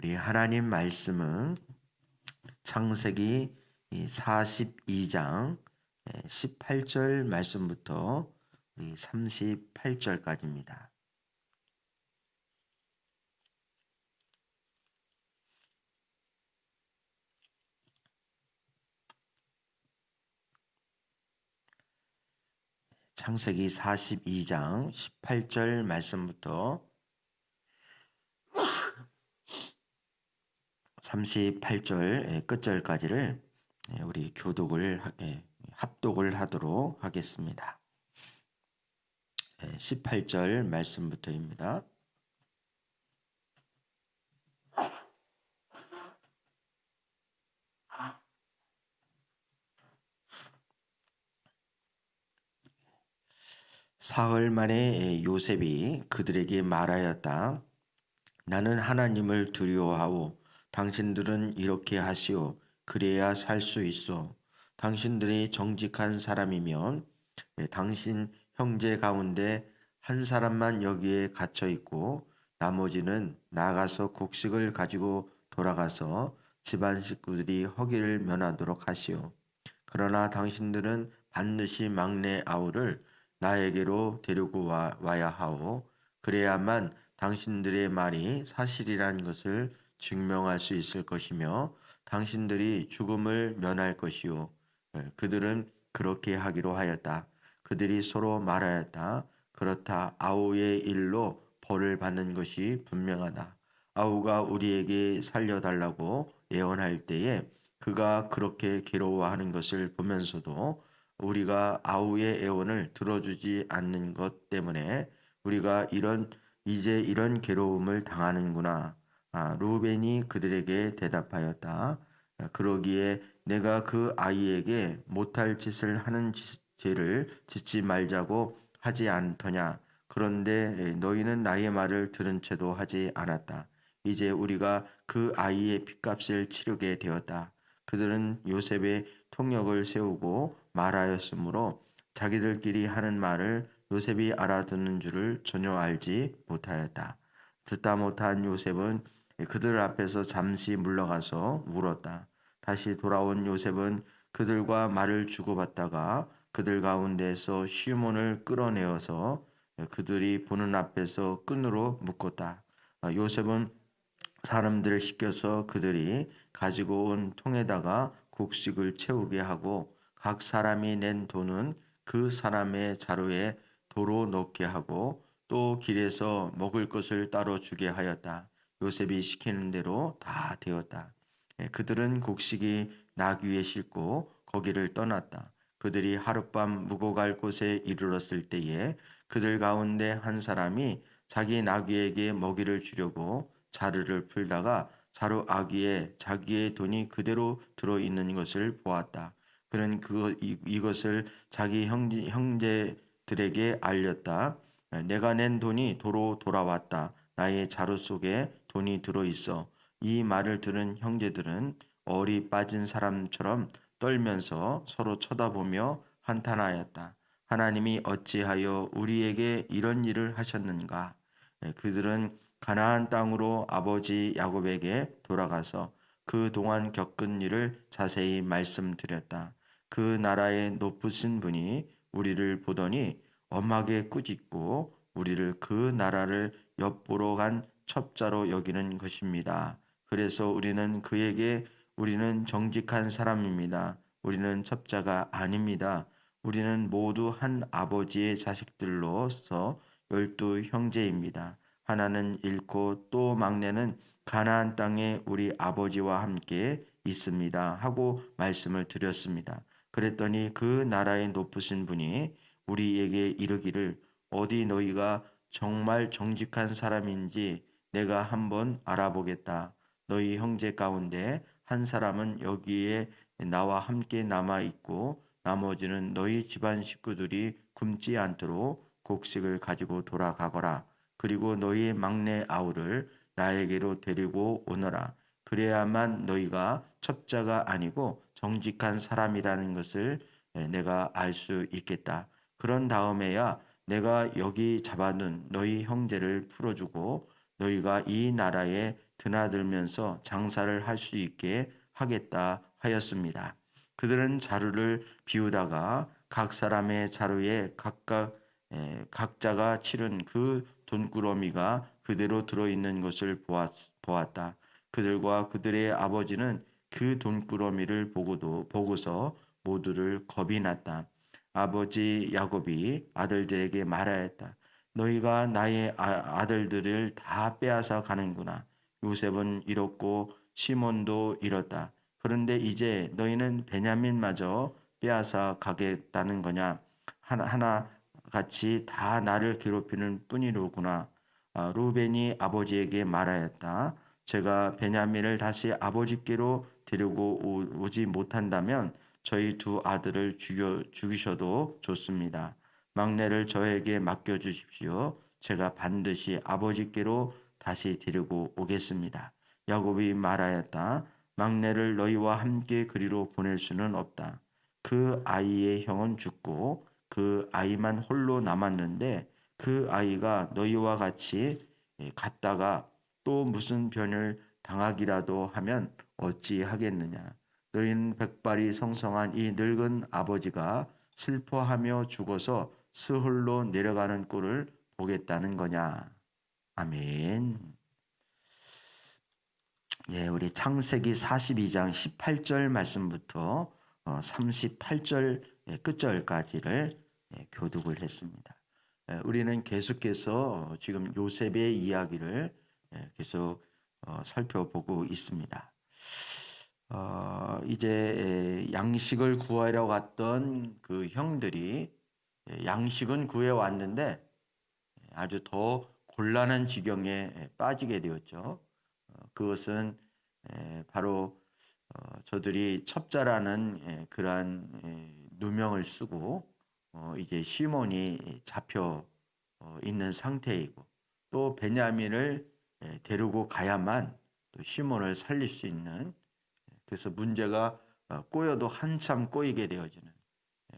우리 하나님 말씀은 창세기 42장 18절 말씀부터 38절까지입니다. 창세기 42장 18절 말씀부터 38절 끝절까지를 우리 합독을 하도록 하겠습니다. 18절 말씀부터입니다. 사흘 만에 요셉이 그들에게 말하였다. 나는 하나님을 두려워하오. 당신들은 이렇게 하시오. 그래야 살 수 있어. 당신들이 정직한 사람이면 당신 형제 가운데 한 사람만 여기에 갇혀 있고 나머지는 나가서 곡식을 가지고 돌아가서 집안 식구들이 허기를 면하도록 하시오. 그러나 당신들은 반드시 막내 아우를 나에게로 데리고 와야 하오. 그래야만 당신들의 말이 사실이라는 것을 증명할 수 있을 것이며 당신들이 죽음을 면할 것이요. 그들은 그렇게 하기로 하였다. 그들이 서로 말하였다. 그렇다. 아우의 일로 벌을 받는 것이 분명하다. 아우가 우리에게 살려달라고 예언할 때에 그가 그렇게 괴로워하는 것을 보면서도 우리가 아우의 애원을 들어주지 않는 것 때문에 우리가 이제 이런 괴로움을 당하는구나. 루벤이 그들에게 대답하였다. 그러기에 내가 그 아이에게 못할 짓을 하는 죄를 짓지 말자고 하지 않더냐. 그런데 너희는 나의 말을 들은 채도 하지 않았다. 이제 우리가 그 아이의 핏값을 치르게 되었다. 그들은 요셉의 통역을 세우고 말하였으므로 자기들끼리 하는 말을 요셉이 알아듣는 줄을 전혀 알지 못하였다. 듣다 못한 요셉은 그들 앞에서 잠시 물러가서 울었다. 다시 돌아온 요셉은 그들과 말을 주고받다가 그들 가운데서 시몬을 끌어내어서 그들이 보는 앞에서 끈으로 묶었다. 요셉은 사람들을 시켜서 그들이 가지고 온 통에다가 곡식을 채우게 하고 각 사람이 낸 돈은 그 사람의 자루에 도로 넣게 하고 또 길에서 먹을 것을 따로 주게 하였다. 요셉이 시키는 대로 다 되었다. 그들은 곡식이 나귀에 싣고 거기를 떠났다. 그들이 하룻밤 묵어 갈 곳에 이르렀을 때에 그들 가운데 한 사람이 자기 나귀에게 먹이를 주려고 자루를 풀다가 자루 아귀에 자기의 돈이 그대로 들어있는 것을 보았다. 그는 이것을 자기 형제들에게 알렸다. 내가 낸 돈이 도로 돌아왔다. 나의 자루 속에 돈이 들어있어. 이 말을 들은 형제들은 얼이 빠진 사람처럼 떨면서 서로 쳐다보며 한탄하였다. 하나님이 어찌하여 우리에게 이런 일을 하셨는가? 그들은 가나안 땅으로 아버지 야곱에게 돌아가서 그동안 겪은 일을 자세히 말씀드렸다. 그 나라의 높으신 분이 우리를 보더니 엄하게 꾸짖고 우리를 그 나라를 엿보러 간 첩자로 여기는 것입니다. 그래서 우리는 그에게 우리는 정직한 사람입니다. 우리는 첩자가 아닙니다. 우리는 모두 한 아버지의 자식들로서 12 형제입니다. 하나는 잃고 또 막내는 가나안 땅에 우리 아버지와 함께 있습니다. 하고 말씀을 드렸습니다. 그랬더니 그 나라의 높으신 분이 우리에게 이르기를 어디 너희가 정말 정직한 사람인지 내가 한번 알아보겠다. 너희 형제 가운데 한 사람은 여기에 나와 함께 남아 있고 나머지는 너희 집안 식구들이 굶지 않도록 곡식을 가지고 돌아가거라. 그리고 너희의 막내 아우를 나에게로 데리고 오너라. 그래야만 너희가 첩자가 아니고 정직한 사람이라는 것을 내가 알 수 있겠다. 그런 다음에야 내가 여기 잡아둔 너희 형제를 풀어주고 너희가 이 나라에 드나들면서 장사를 할 수 있게 하겠다 하였습니다. 그들은 자루를 비우다가 각 사람의 자루에 각자가 치른 그 돈꾸러미가 그대로 들어있는 것을 보았다. 그들과 그들의 아버지는 그 돈꾸러미를 보고서 모두를 겁이 났다. 아버지 야곱이 아들들에게 말하였다. 너희가 나의 아들들을 다 빼앗아 가는구나. 요셉은 잃었고 시몬도 잃었다. 그런데 이제 너희는 베냐민마저 빼앗아 가겠다는 거냐? 하나 같이 다 나를 괴롭히는 뿐이로구나. 루벤이 아버지에게 말하였다. 제가 베냐민을 다시 아버지께로 데리고 오지 못한다면 저희 두 아들을 죽이셔도 좋습니다. 막내를 저에게 맡겨주십시오. 제가 반드시 아버지께로 다시 데리고 오겠습니다. 야곱이 말하였다. 막내를 너희와 함께 그리로 보낼 수는 없다. 그 아이의 형은 죽고 그 아이만 홀로 남았는데 그 아이가 너희와 같이 갔다가 또 무슨 변을 당하기라도 하면 어찌하겠느냐. 너희는 백발이 성성한 이 늙은 아버지가 슬퍼하며 죽어서 스홀로 내려가는 꼴을 보겠다는 거냐. 아멘. 예, 우리 창세기 42장 18절 말씀부터 38절 끝절까지를 교독을 했습니다. 우리는 계속해서 지금 요셉의 이야기를 계속 살펴보고 있습니다. 이제 양식을 구하러 갔던 그 형들이 양식은 구해 왔는데 아주 더 곤란한 지경에 빠지게 되었죠. 그것은 바로 저들이 첩자라는 그러한 누명을 쓰고 이제 시몬이 잡혀 있는 상태이고 또 베냐민을 데리고 가야만 또 시몬을 살릴 수 있는, 그래서 문제가 꼬여도 한참 꼬이게 되어지는,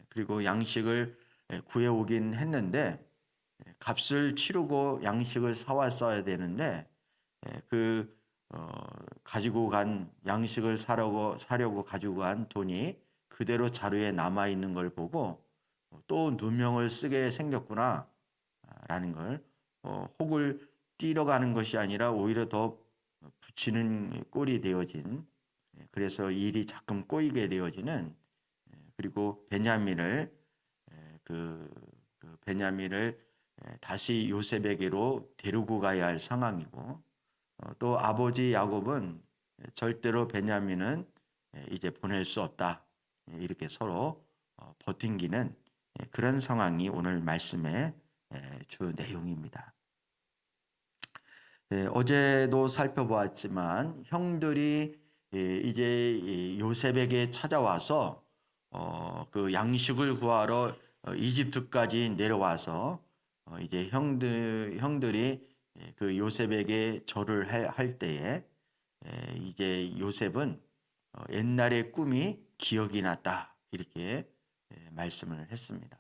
그리고 양식을 구해오긴 했는데 값을 치르고 양식을 사왔어야 되는데 가지고 간 양식을 사려고 가지고 간 돈이 그대로 자루에 남아 있는 걸 보고 또 누명을 쓰게 생겼구나 라는 걸, 혹을 띠러 가는 것이 아니라 오히려 더 붙이는 꼴이 되어진, 그래서 일이 자꾸 꼬이게 되어지는, 그리고 베냐민을 다시 요셉에게로 데리고 가야 할 상황이고, 또 아버지 야곱은 절대로 베냐민은 이제 보낼 수 없다, 이렇게 서로 버팅기는 그런 상황이 오늘 말씀의 주 내용입니다. 어제도 살펴보았지만 형들이 이제 요셉에게 찾아와서 그 양식을 구하러 이집트까지 내려와서 이제 형들이 그 요셉에게 절을 할 때에 이제 요셉은 옛날의 꿈이 기억이 났다, 이렇게 말씀을 했습니다.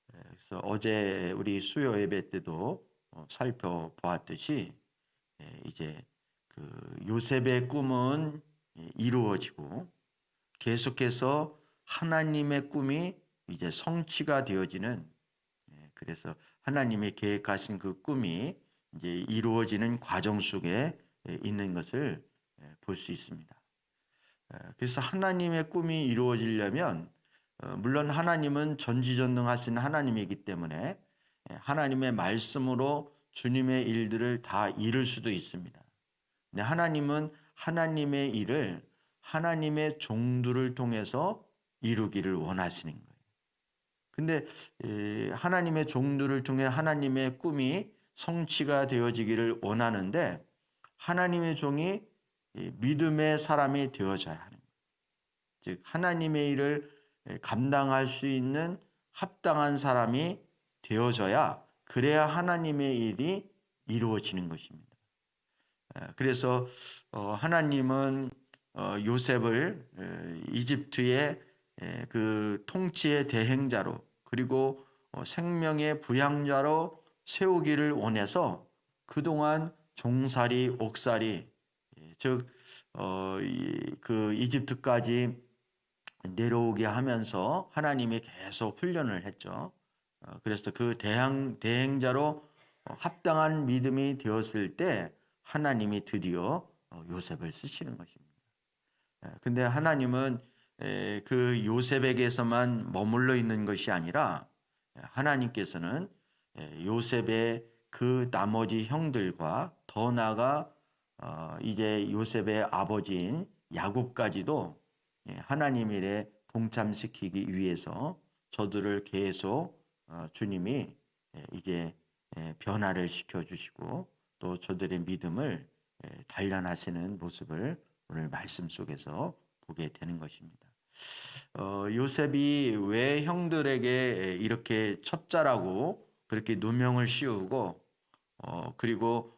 그래서 어제 우리 수요 예배 때도 살펴보았듯이 이제 그 요셉의 꿈은 이루어지고 계속해서 하나님의 꿈이 이제 성취가 되어지는, 그래서 하나님의 계획하신 그 꿈이 이제 이루어지는 과정 속에 있는 것을 볼 수 있습니다. 그래서 하나님의 꿈이 이루어지려면 물론 하나님은 전지전능하신 하나님이기 때문에 하나님의 말씀으로 주님의 일들을 다 이룰 수도 있습니다. 근데 하나님은 하나님의 일을 하나님의 종들을 통해서 이루기를 원하시는 거예요. 근데 하나님의 종들을 통해 하나님의 꿈이 성취가 되어지기를 원하는데 하나님의 종이 믿음의 사람이 되어져야 하는 거예요. 즉 하나님의 일을 감당할 수 있는 합당한 사람이 되어져야, 그래야 하나님의 일이 이루어지는 것입니다. 그래서 하나님은 요셉을 이집트의 그 통치의 대행자로, 그리고 생명의 부양자로 세우기를 원해서 그동안 종살이, 옥살이, 즉 그 이집트까지 내려오게 하면서 하나님이 계속 훈련을 했죠. 그래서 그 대행자로 합당한 믿음이 되었을 때 하나님이 드디어 요셉을 쓰시는 것입니다. 근데 하나님은 그 요셉에게서만 머물러 있는 것이 아니라 하나님께서는 요셉의 그 나머지 형들과 더 나아가 이제 요셉의 아버지인 야곱까지도 하나님 일에 동참시키기 위해서 저들을 계속 주님이 이제 변화를 시켜주시고 또 저들의 믿음을 단련하시는 모습을 오늘 말씀 속에서 보게 되는 것입니다. 요셉이 왜 형들에게 이렇게 첩자라고 그렇게 누명을 씌우고 그리고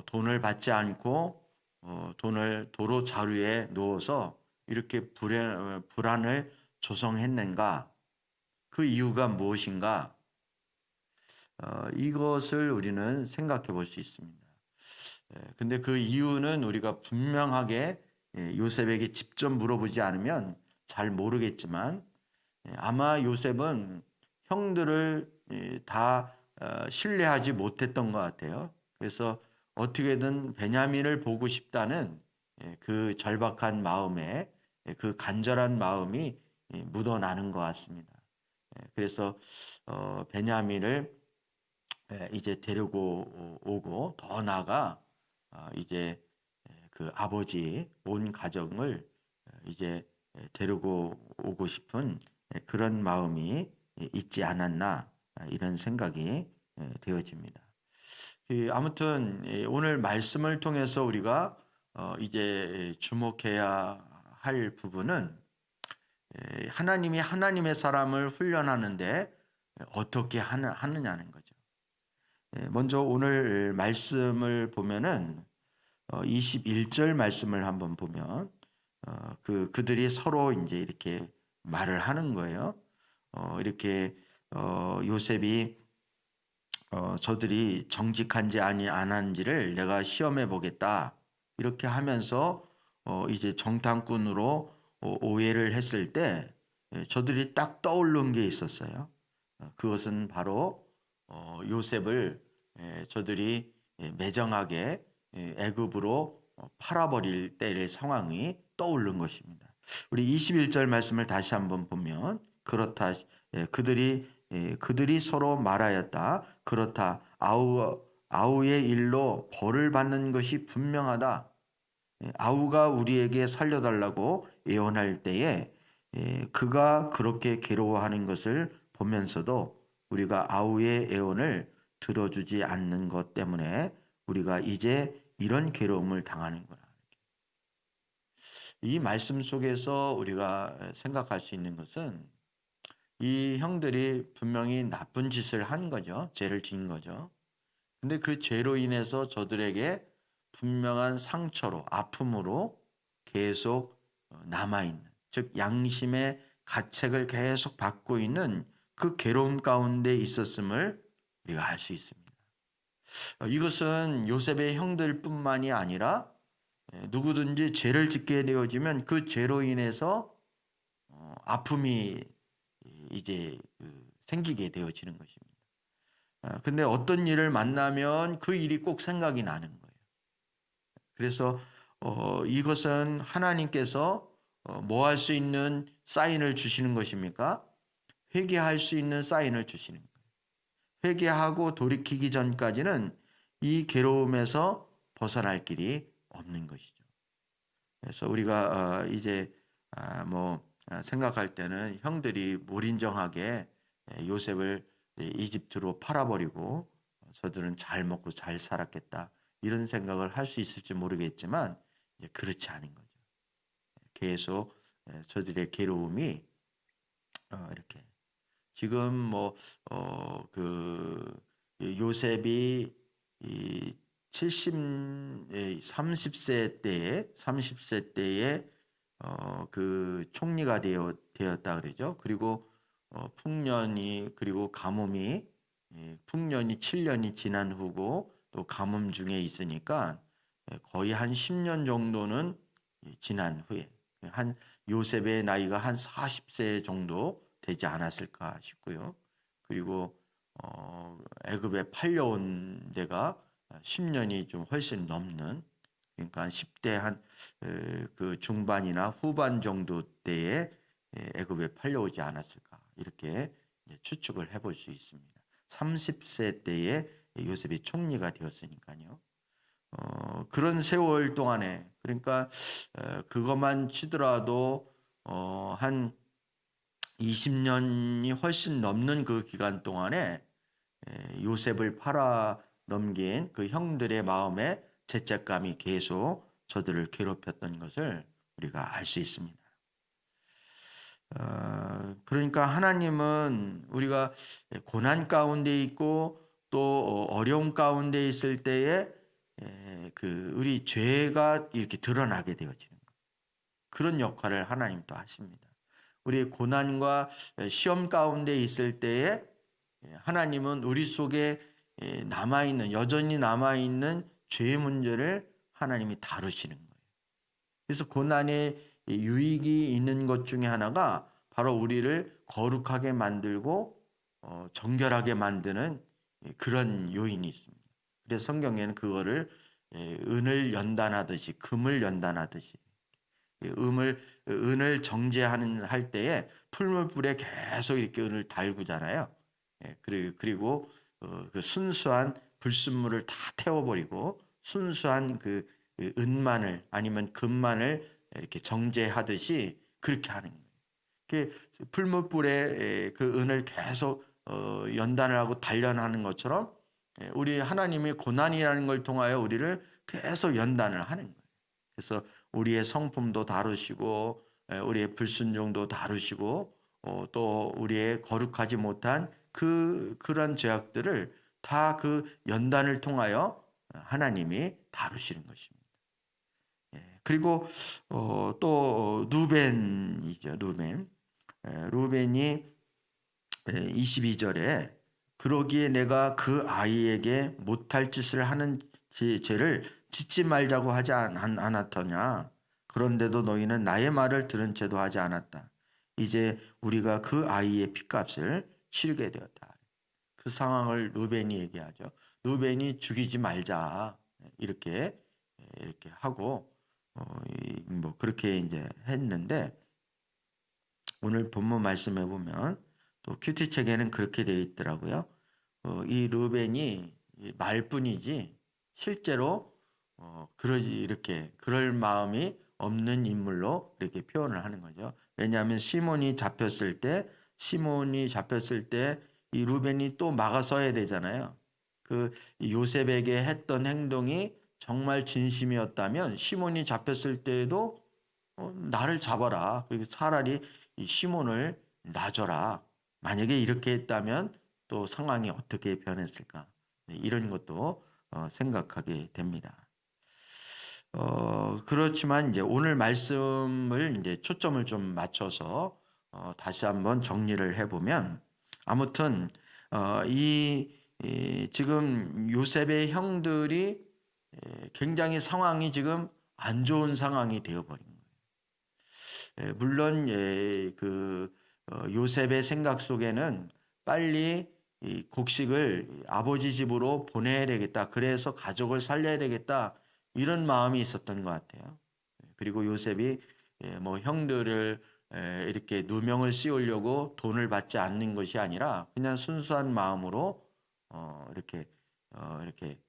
돈을 받지 않고 돈을 도로 자루에 넣어서 이렇게 불안을 조성했는가? 그 이유가 무엇인가? 이것을 우리는 생각해 볼 수 있습니다. 근데 그 이유는 우리가 분명하게 요셉에게 직접 물어보지 않으면 잘 모르겠지만 아마 요셉은 형들을 다 신뢰하지 못했던 것 같아요. 그래서 어떻게든 베냐민을 보고 싶다는 그 절박한 마음에 그 간절한 마음이 묻어나는 것 같습니다. 그래서 베냐민을 이제 데리고 오고 더 나아가 이제 그 아버지 온 가정을 이제 데리고 오고 싶은 그런 마음이 있지 않았나 이런 생각이 되어집니다. 아무튼 오늘 말씀을 통해서 우리가 이제 주목해야 할 부분은 하나님이 하나님의 사람을 훈련하는데 어떻게 하느냐는 거죠. 먼저 오늘 말씀을 보면은 21절 말씀을 한번 보면 그들이 서로 이제 이렇게 말을 하는 거예요. 이렇게 요셉이 저들이 정직한지 아니 안 한지를 내가 시험해 보겠다 이렇게 하면서 이제 정탐꾼으로 오해를 했을 때 저들이 딱 떠오른 게 있었어요. 그것은 바로 요셉을 저들이 매정하게 애굽으로 팔아버릴 때의 상황이 떠오른 것입니다. 우리 21절 말씀을 다시 한번 보면 그렇다 그들이 서로 말하였다. 그렇다. 아우의 일로 벌을 받는 것이 분명하다. 아우가 우리에게 살려달라고 애원할 때에 그가 그렇게 괴로워하는 것을 보면서도 우리가 아우의 애원을 들어주지 않는 것 때문에 우리가 이제 이런 괴로움을 당하는구나. 이 말씀 속에서 우리가 생각할 수 있는 것은 이 형들이 분명히 나쁜 짓을 한 거죠. 죄를 지은 거죠. 근데 그 죄로 인해서 저들에게 분명한 상처로 아픔으로 계속 남아있는, 즉 양심의 가책을 계속 받고 있는 그 괴로움 가운데 있었음을 우리가 알 수 있습니다. 이것은 요셉의 형들뿐만이 아니라 누구든지 죄를 짓게 되어지면 그 죄로 인해서 아픔이 이제 생기게 되어지는 것입니다. 근데 어떤 일을 만나면 그 일이 꼭 생각이 나는 거예요. 그래서 이것은 하나님께서 뭐 할 수 있는 사인을 주시는 것입니까? 회개할 수 있는 사인을 주시는 거예요. 회개하고 돌이키기 전까지는 이 괴로움에서 벗어날 길이 없는 것이죠. 그래서 우리가 이제 생각할 때는 형들이 몰인정하게 요셉을 이집트로 팔아버리고 저들은 잘 먹고 잘 살았겠다 이런 생각을 할 수 있을지 모르겠지만 그렇지 않은 거죠. 계속 저들의 괴로움이 이렇게 지금 요셉이 30세 때에 그 총리가 되었다 그러죠. 그리고 풍년이 그리고 가뭄이 풍년이 7년이 지난 후고 또 가뭄 중에 있으니까 거의 한 10년 정도는 지난 후에 한 요셉의 나이가 한 40세 정도 되지 않았을까 싶고요. 그리고 애굽에 팔려온 데가 10년이 좀 훨씬 넘는, 그러니까 한 10대 한 그 중반이나 후반 정도 때에 애굽에 팔려오지 않았을까 이렇게 추측을 해볼 수 있습니다. 30세 때에 요셉이 총리가 되었으니까요. 그런 세월 동안에, 그러니까 그것만 치더라도 한 20년이 훨씬 넘는 그 기간 동안에 요셉을 팔아 넘긴 그 형들의 마음에 죄책감이 계속 저들을 괴롭혔던 것을 우리가 알 수 있습니다. 그러니까 하나님은 우리가 고난 가운데 있고 또 어려움 가운데 있을 때에 그 우리 죄가 이렇게 드러나게 되어지는 것, 그런 역할을 하나님도 하십니다. 우리 고난과 시험 가운데 있을 때에 하나님은 우리 속에 여전히 남아있는 죄의 문제를 하나님이 다루시는 거예요. 그래서 고난에 유익이 있는 것 중에 하나가 바로 우리를 거룩하게 만들고 정결하게 만드는 그런 요인이 있습니다. 그래서 성경에는 그거를 은을 연단하듯이, 금을 연단하듯이, 은을 정제하는 할 때에 풀물불에 계속 이렇게 은을 달구잖아요. 그리고 그 순수한 불순물을 다 태워버리고 순수한 그 은만을 아니면 금만을 이렇게 정제하듯이 그렇게 하는 거예요. 풀물불에 그 은을 계속 연단을 하고 단련하는 것처럼 우리 하나님이 고난이라는 걸 통하여 우리를 계속 연단을 하는 거예요. 그래서 우리의 성품도 다루시고 우리의 불순종도 다루시고 또 우리의 거룩하지 못한 그런 죄악들을 다 그 연단을 통하여 하나님이 다루시는 것입니다. 그리고 또 루벤이죠. 루벤이 22절에 그러기에 내가 그 아이에게 못할 짓을 하는 죄를 짓지 말자고 하지 않았더냐. 그런데도 너희는 나의 말을 들은 채도 하지 않았다. 이제 우리가 그 아이의 핏값을 치르게 되었다. 그 상황을 루벤이 얘기하죠. 루벤이 죽이지 말자 이렇게 하고 뭐 그렇게 이제 했는데, 오늘 본문 말씀해 보면 또 큐티 책에는 그렇게 되어 있더라고요. 이 루벤이 말뿐이지 실제로 그럴 마음이 없는 인물로 이렇게 표현을 하는 거죠. 왜냐하면 시몬이 잡혔을 때 이 루벤이 또 막아서야 되잖아요. 그 요셉에게 했던 행동이 정말 진심이었다면 시몬이 잡혔을 때에도 나를 잡아라. 그리고 차라리 이 시몬을 놔줘라. 만약에 이렇게 했다면 또 상황이 어떻게 변했을까? 이런 것도 생각하게 됩니다. 그렇지만 이제 오늘 말씀을 이제 초점을 좀 맞춰서 다시 한번 정리를 해보면, 아무튼 지금 요셉의 형들이 굉장히 상황이 지금 안 좋은 상황이 되어버린 거예요. 물론 요셉의 생각 속에는 빨리 이 곡식을 아버지 집으로 보내야 되겠다. 그래서 가족을 살려야 되겠다. 이런 마음이 있었던 것 같아요. 그리고 요셉이 뭐 형들을 이렇게 누명을 씌우려고 돈을 받지 않는 것이 아니라 그냥 순수한 마음으로 이렇게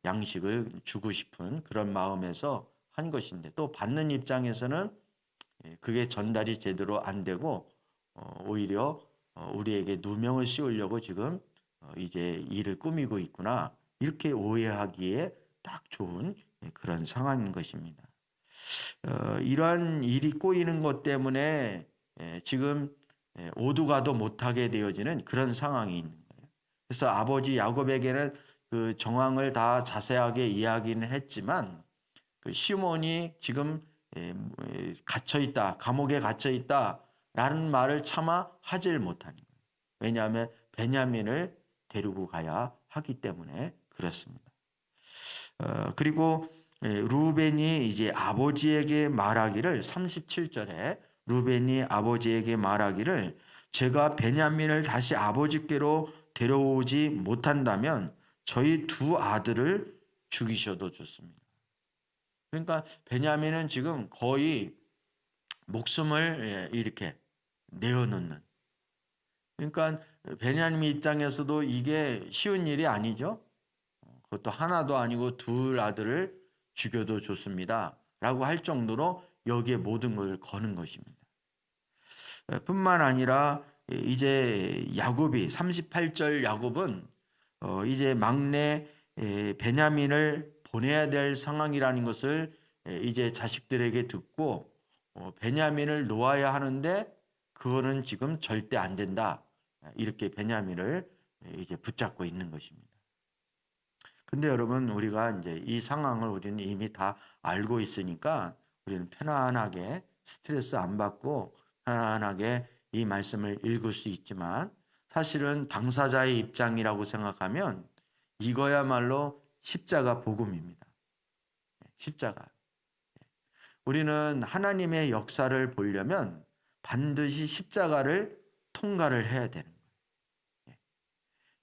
양식을 주고 싶은 그런 마음에서 한 것인데, 또 받는 입장에서는 그게 전달이 제대로 안 되고 오히려 우리에게 누명을 씌우려고 지금 이제 일을 꾸미고 있구나, 이렇게 오해하기에 딱 좋은 그런 상황인 것입니다. 이러한 일이 꼬이는 것 때문에 지금 오도 가도 못하게 되어지는 그런 상황이 있는 거예요. 그래서 아버지 야곱에게는 그 정황을 다 자세하게 이야기는 했지만 그 시몬이 지금 갇혀 있다, 감옥에 갇혀 있다라는 말을 차마 하질 못하는 거예요. 왜냐하면 베냐민을 데리고 가야 하기 때문에 그렇습니다. 그리고 루벤이 이제 아버지에게 말하기를 37절에 루벤이 아버지에게 말하기를 제가 베냐민을 다시 아버지께로 데려오지 못한다면 저희 두 아들을 죽이셔도 좋습니다. 그러니까 베냐민은 지금 거의 목숨을 이렇게 내어놓는. 그러니까 베냐민 입장에서도 이게 쉬운 일이 아니죠. 그것도 하나도 아니고 둘 아들을 죽여도 좋습니다. 라고 할 정도로 여기에 모든 걸 거는 것입니다. 뿐만 아니라 이제 야곱이 38절 야곱은 이제 막내 베냐민을 보내야 될 상황이라는 것을 이제 자식들에게 듣고 베냐민을 놓아야 하는데 그거는 지금 절대 안 된다. 이렇게 베냐민을 이제 붙잡고 있는 것입니다. 근데 여러분 우리가 이제 이 상황을 우리는 이미 다 알고 있으니까 우리는 편안하게 스트레스 안 받고 편안하게 이 말씀을 읽을 수 있지만 사실은 당사자의 입장이라고 생각하면 이거야말로 십자가 복음입니다. 십자가. 우리는 하나님의 역사를 보려면 반드시 십자가를 통과를 해야 되는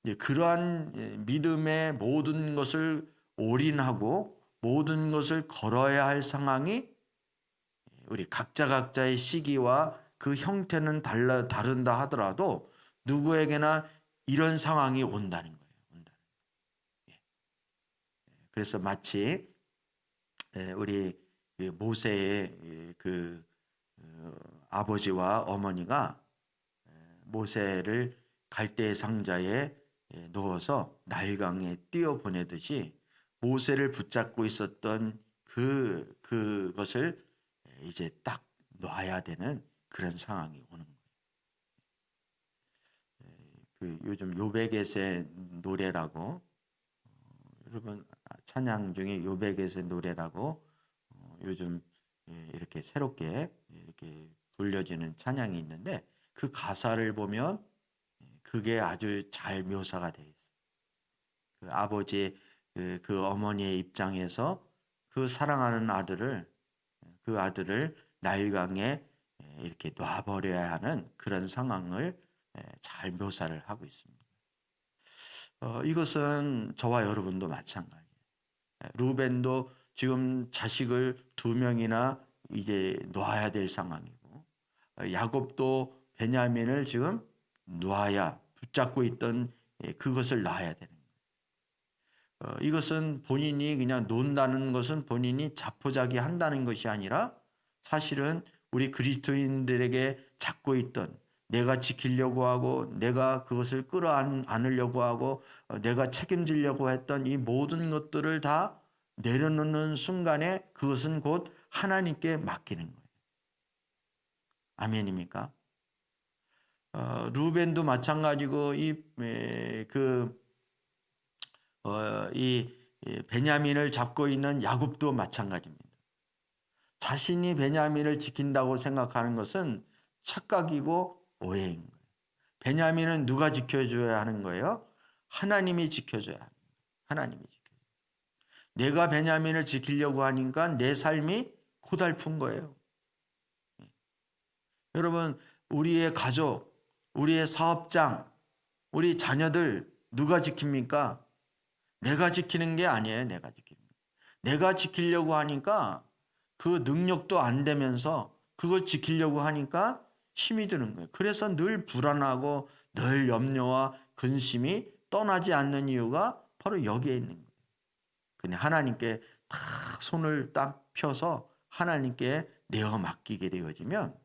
거예요. 그러한 믿음의 모든 것을 올인하고 모든 것을 걸어야 할 상황이 우리 각자의 시기와 그 형태는 다른다 하더라도 누구에게나 이런 상황이 온다는 거예요. 그래서 마치 우리 모세의 그 아버지와 어머니가 모세를 갈대의 상자에 넣어서 나일강에 띄어 보내듯이 모세를 붙잡고 있었던 그것을 이제 딱 놔야 되는 그런 상황이 오는 거예요. 그 요즘 요베겟의 노래라고 여러분 찬양 중에 요베겟의 노래라고 요즘 이렇게 새롭게 이렇게 불려지는 찬양이 있는데 그 가사를 보면 그게 아주 잘 묘사가 되어 있어요. 그 아버지 그 어머니의 입장에서 그 사랑하는 그 아들을 나일강에 이렇게 놔버려야 하는 그런 상황을 잘 묘사를 하고 있습니다. 이것은 저와 여러분도 마찬가지예요. 루벤도 지금 자식을 2명이나 이제 놔야 될 상황이고 야곱도 베냐민을 지금 놔야 붙잡고 있던 그것을 놔야 되는 거예요. 이것은 본인이 그냥 논다는 것은 본인이 자포자기 한다는 것이 아니라 사실은 우리 그리스도인들에게 잡고 있던 내가 지키려고 하고 내가 그것을 끌어안으려고 하고 내가 책임지려고 했던 이 모든 것들을 다 내려놓는 순간에 그것은 곧 하나님께 맡기는 거예요. 아멘입니까? 루벤도 마찬가지고 이 베냐민을 잡고 있는 야곱도 마찬가지입니다. 자신이 베냐민을 지킨다고 생각하는 것은 착각이고 오해인 거예요. 베냐민은 누가 지켜줘야 하는 거예요? 하나님이 지켜줘야 합니다. 하나님이 지켜줘야 합니다. 내가 베냐민을 지키려고 하니까 내 삶이 고달픈 거예요. 여러분 우리의 가족, 우리의 사업장, 우리 자녀들 누가 지킵니까? 내가 지키는 게 아니에요. 내가 지키는 게. 내가 지키려고 하니까 그 능력도 안 되면서 그걸 지키려고 하니까 힘이 드는 거예요. 그래서 늘 불안하고 늘 염려와 근심이 떠나지 않는 이유가 바로 여기에 있는 거예요. 근데 하나님께 다 손을 딱 펴서 하나님께 내어 맡기게 되어지면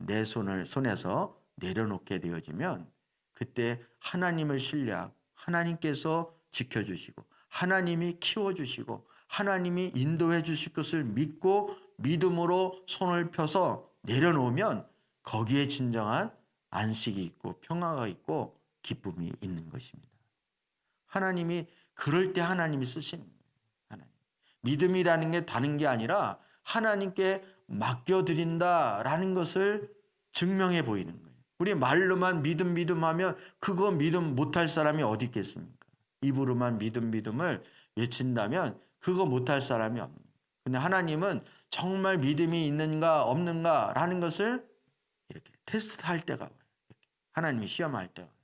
내 손에서 내려놓게 되어지면 그때 하나님을 신뢰하고 하나님께서 지켜주시고 하나님이 키워주시고 하나님이 인도해 주실 것을 믿고 믿음으로 손을 펴서 내려놓으면 거기에 진정한 안식이 있고 평화가 있고 기쁨이 있는 것입니다. 하나님이 그럴 때 하나님이 쓰시는 거예요. 하나님. 믿음이라는 게 다른 게 아니라 하나님께 맡겨드린다라는 것을 증명해 보이는 거예요. 우리 말로만 믿음 하면 그거 믿음 못할 사람이 어디 있겠습니까? 입으로만 믿음을 외친다면 그거 못할 사람이 없는 거예요. 근데 하나님은 정말 믿음이 있는가 없는가라는 것을 이렇게 테스트할 때가 와요. 이렇게. 하나님이 시험할 때가 와요.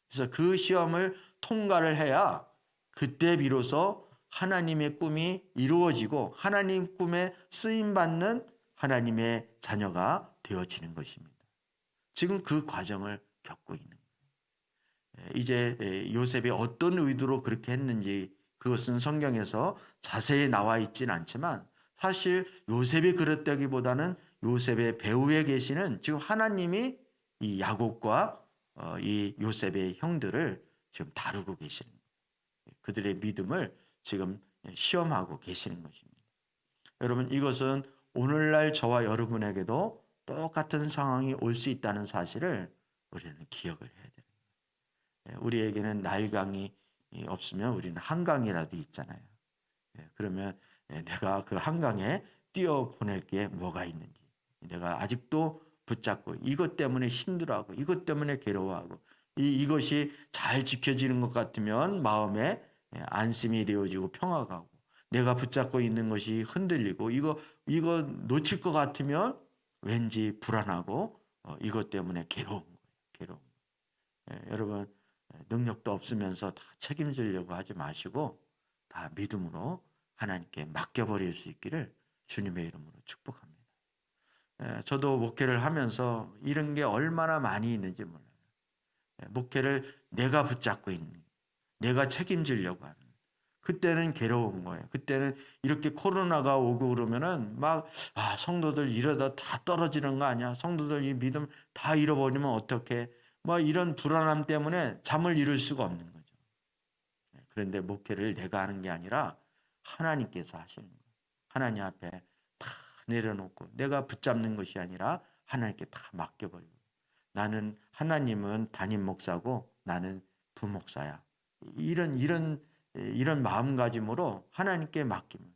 그래서 그 시험을 통과를 해야 그때 비로소 하나님의 꿈이 이루어지고 하나님 꿈에 쓰임받는 하나님의 자녀가 되어지는 것입니다. 지금 그 과정을 겪고 있는 거예요. 이제 요셉이 어떤 의도로 그렇게 했는지 그것은 성경에서 자세히 나와 있진 않지만 사실 요셉이 그랬다기보다는 요셉의 배후에 계시는 지금 하나님이 이 야곱과 이 요셉의 형들을 지금 다루고 계시는 거예요. 그들의 믿음을 지금 시험하고 계시는 것입니다. 여러분 이것은 오늘날 저와 여러분에게도 똑같은 상황이 올 수 있다는 사실을 우리는 기억을 해야 돼요. 우리에게는 나일강이 없으면 우리는 한강이라도 있잖아요. 그러면 내가 그 한강에 뛰어보낼 게 뭐가 있는지, 내가 아직도 붙잡고 이것 때문에 힘들어하고 이것 때문에 괴로워하고 이것이 잘 지켜지는 것 같으면 마음에 안심이 되어지고 평화가 오고, 내가 붙잡고 있는 것이 흔들리고 이거 놓칠 것 같으면 왠지 불안하고 이것 때문에 괴로운 거예요. 괴로운 거예요. 여러분 능력도 없으면서 다 책임지려고 하지 마시고 다 믿음으로 하나님께 맡겨버릴 수 있기를 주님의 이름으로 축복합니다. 저도 목회를 하면서 이런 게 얼마나 많이 있는지 몰라요. 목회를 내가 붙잡고 있는, 내가 책임지려고 하는. 그때는 괴로운 거예요. 그때는 이렇게 코로나가 오고 그러면은 막 성도들 이러다 다 떨어지는 거 아니야? 성도들 이 믿음 다 잃어버리면 어떡해? 뭐 이런 불안함 때문에 잠을 이룰 수가 없는 거죠. 그런데 목회를 내가 하는 게 아니라 하나님께서 하시는 거예요. 하나님 앞에 다 내려놓고 내가 붙잡는 것이 아니라 하나님께 다 맡겨버리고, 나는 하나님은 담임 목사고 나는 부목사야. 이런 마음가짐으로 하나님께 맡기면,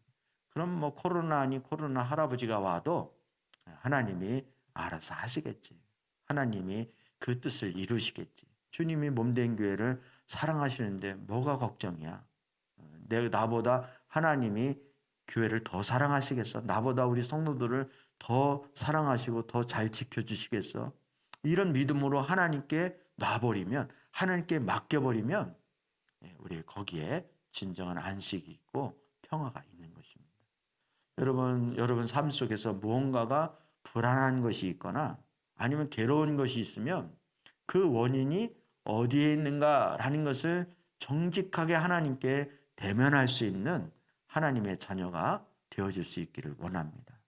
그럼 뭐 코로나 아니 코로나 할아버지가 와도 하나님이 알아서 하시겠지. 하나님이 그 뜻을 이루시겠지. 주님이 몸된 교회를 사랑하시는데 뭐가 걱정이야? 나보다 하나님이 교회를 더 사랑하시겠어? 나보다 우리 성도들을 더 사랑하시고 더 잘 지켜주시겠어? 이런 믿음으로 하나님께 놔버리면, 하나님께 맡겨버리면 우리 거기에 진정한 안식이 있고 평화가 있는 것입니다. 여러분 삶 속에서 무언가가 불안한 것이 있거나 아니면 괴로운 것이 있으면 그 원인이 어디에 있는가라는 것을 정직하게 하나님께 대면할 수 있는 하나님의 자녀가 되어줄 수 있기를 원합니다.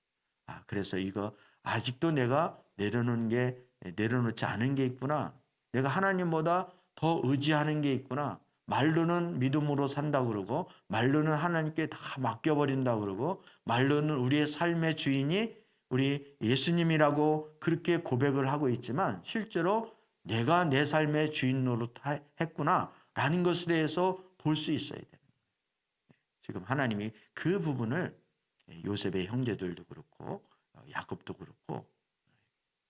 그래서 이거 아직도 내가 내려놓지 않은 게 있구나. 내가 하나님보다 더 의지하는 게 있구나. 말로는 믿음으로 산다 그러고, 말로는 하나님께 다 맡겨버린다 그러고, 말로는 우리의 삶의 주인이 우리 예수님이라고 그렇게 고백을 하고 있지만 실제로 내가 내 삶의 주인 노릇했구나 라는 것에 대해서 볼 수 있어야 돼요. 지금 하나님이 그 부분을 요셉의 형제들도 그렇고 야곱도 그렇고,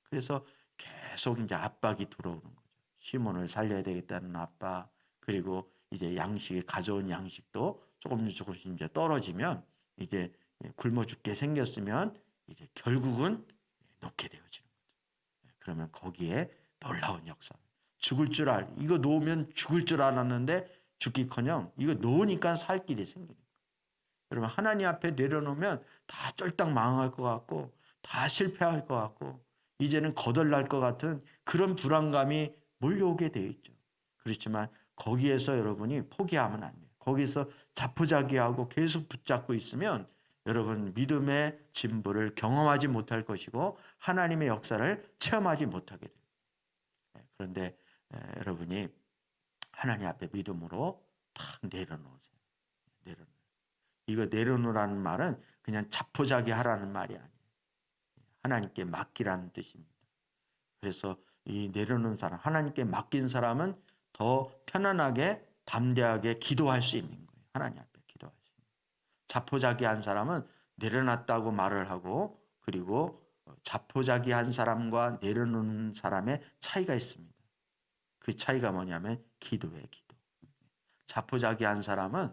그래서 계속 이제 압박이 들어오는 거죠. 시몬을 살려야 되겠다는 압박, 그리고 이제 가져온 양식도 조금씩 이제 떨어지면, 이제 굶어 죽게 생겼으면 이제 결국은 놓게 되어지는 거죠. 그러면 거기에 놀라운 역사. 이거 놓으면 죽을 줄 알았는데 죽기커녕 이거 놓으니까 살 길이 생기는 거예요. 여러분 하나님 앞에 내려놓으면 다 쫄딱 망할 것 같고 다 실패할 것 같고 이제는 거덜날 것 같은 그런 불안감이 몰려오게 되어 있죠. 그렇지만 거기에서 여러분이 포기하면 안 돼요. 거기서 자포자기하고 계속 붙잡고 있으면 여러분 믿음의 진보를 경험하지 못할 것이고 하나님의 역사를 체험하지 못하게 돼요. 그런데 여러분이 하나님 앞에 믿음으로 탁 내려놓으세요. 이거 내려놓으라는 말은 그냥 자포자기 하라는 말이 아니에요. 하나님께 맡기라는 뜻입니다. 그래서 이 내려놓은 사람, 하나님께 맡긴 사람은 더 편안하게 담대하게 기도할 수 있는 거예요. 하나님 앞에 기도할 수 있는 거예요. 자포자기한 사람은 내려놨다고 말을 하고, 그리고 자포자기한 사람과 내려놓는 사람의 차이가 있습니다. 그 차이가 뭐냐면 기도예요. 기도. 자포자기한 사람은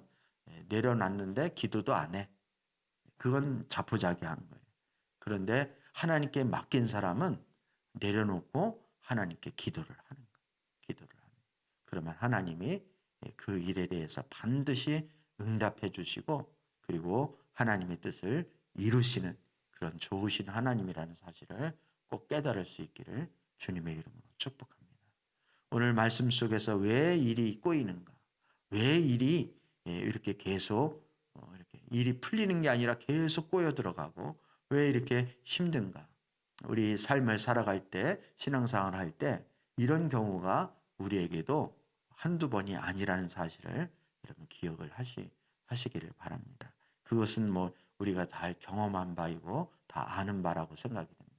내려놨는데 기도도 안 해. 그건 자포자기한 거예요. 그런데 하나님께 맡긴 사람은 내려놓고 하나님께 기도를 하는 거예요. 기도를 하는 거예요. 그러면 하나님이 그 일에 대해서 반드시 응답해 주시고 그리고 하나님의 뜻을 이루시는 그런 좋으신 하나님이라는 사실을 꼭 깨달을 수 있기를 주님의 이름으로 축복합니다. 오늘 말씀 속에서 왜 일이 꼬이는가? 왜 일이 이렇게 계속 이렇게 일이 풀리는 게 아니라 계속 꼬여 들어가고 왜 이렇게 힘든가? 우리 삶을 살아갈 때 신앙생활을 할 때 이런 경우가 우리에게도 한두 번이 아니라는 사실을 여러분 기억을 하시기를 바랍니다. 그것은 뭐 우리가 다 경험한 바이고 다 아는 바라고 생각이 됩니다.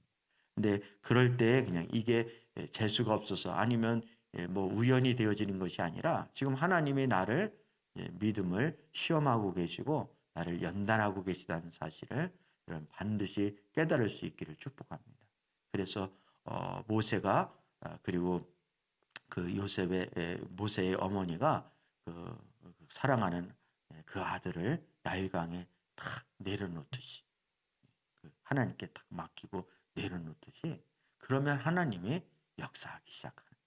근데 그럴 때 그냥 이게 재수가 없어서 아니면 뭐 우연히 되어지는 것이 아니라 지금 하나님이 나를 믿음을 시험하고 계시고 나를 연단하고 계시다는 사실을 여러분 반드시 깨달을 수 있기를 축복합니다. 그래서 모세가 그리고 그 요셉의 모세의 어머니가 그 사랑하는 그 아들을 나일강에 탁 내려놓듯이 하나님께 탁 맡기고 내려놓듯이 그러면 하나님이 역사하기 시작하는 거예요.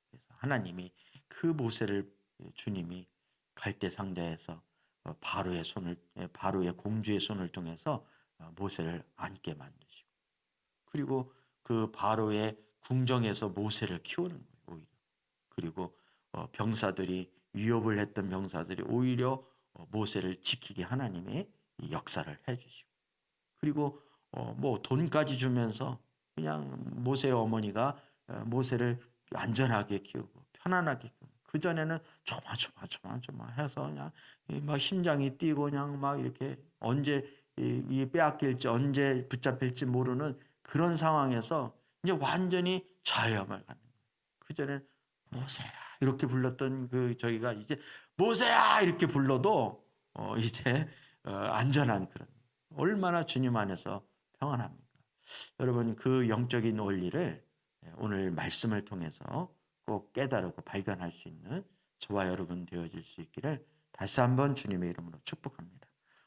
그래서 하나님이 그 모세를 주님이 갈대 상자에서 바로의 공주의 손을 통해서 모세를 앉게 만드시고 그리고 그 바로의 궁정에서 모세를 키우는 거예요. 오히려 그리고 병사들이 위협을 했던 병사들이 오히려 모세를 지키게 하나님이 역사를 해주시고 그리고 뭐 돈까지 주면서 그냥 모세의 어머니가 모세를 안전하게 키우고 편안하게 키우고 그 전에는 조마 해서 그냥 막 심장이 뛰고 그냥 막 이렇게 언제 이 빼앗길지 언제 붙잡힐지 모르는 그런 상황에서 이제 완전히 자유함을 갖는 거예요. 그 전에 모세야 이렇게 불렀던 그 저희가 이제 모세야 이렇게 불러도 이제 안전한 그런 얼마나 주님 안에서 평안합니까? 여러분 그 영적인 원리를 오늘 말씀을 통해서 꼭 깨달고 발견할 수 있는 저와 여러분 되어질 수 있기를 다시 한번 주님의 이름으로 축복합니다.